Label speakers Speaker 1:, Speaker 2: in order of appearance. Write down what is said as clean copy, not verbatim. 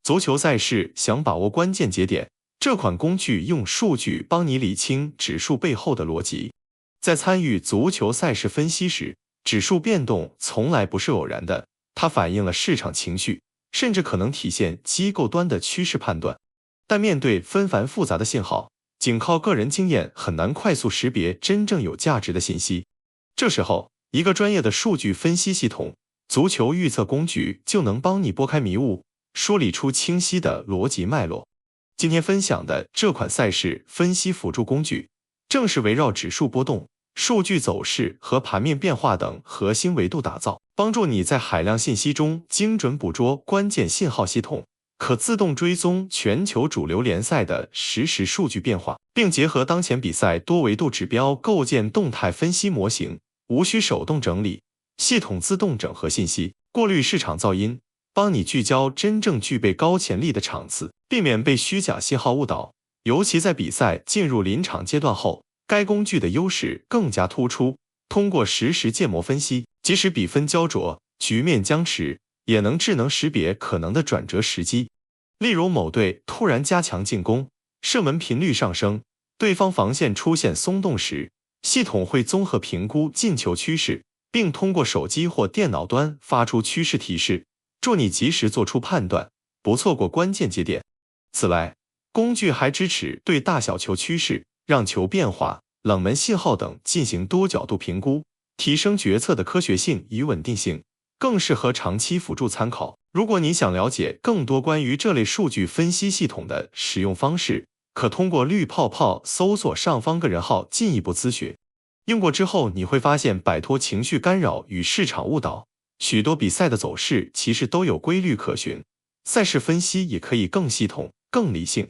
Speaker 1: 足球赛事想把握关键节点，这款工具用数据帮你理清指数背后的逻辑。在参与足球赛事分析时，指数变动从来不是偶然的，它反映了市场情绪，甚至可能体现机构端的趋势判断。但面对纷繁复杂的信号，仅靠个人经验很难快速识别真正有价值的信息。这时候，一个专业的数据分析系统——足球预测工具就能帮你拨开迷雾，梳理出清晰的逻辑脉络。今天分享的这款赛事分析辅助工具，正是围绕指数波动、数据走势和盘面变化等核心维度打造，帮助你在海量信息中精准捕捉关键信号系统，可自动追踪全球主流联赛的实时数据变化，并结合当前比赛多维度指标构建动态分析模型，无需手动整理，系统自动整合信息，过滤市场噪音，帮你聚焦真正具备高潜力的场次，避免被虚假信号误导。尤其在比赛进入临场阶段后，该工具的优势更加突出。通过实时建模分析，即使比分焦灼、局面僵持，也能智能识别可能的转折时机。例如某队突然加强进攻，射门频率上升，对方防线出现松动时，系统会综合评估进球趋势，并通过手机或电脑端发出趋势提示，助你及时做出判断，不错过关键节点。此外，工具还支持对大小球趋势、让球变化、冷门信号等进行多角度评估，提升决策的科学性与稳定性，更适合长期辅助参考。如果你想了解更多关于这类数据分析系统的使用方式，可通过绿泡泡搜索上方个人号进一步咨询。用过之后，你会发现摆脱情绪干扰与市场误导，许多比赛的走势其实都有规律可循，赛事分析也可以更系统、更理性。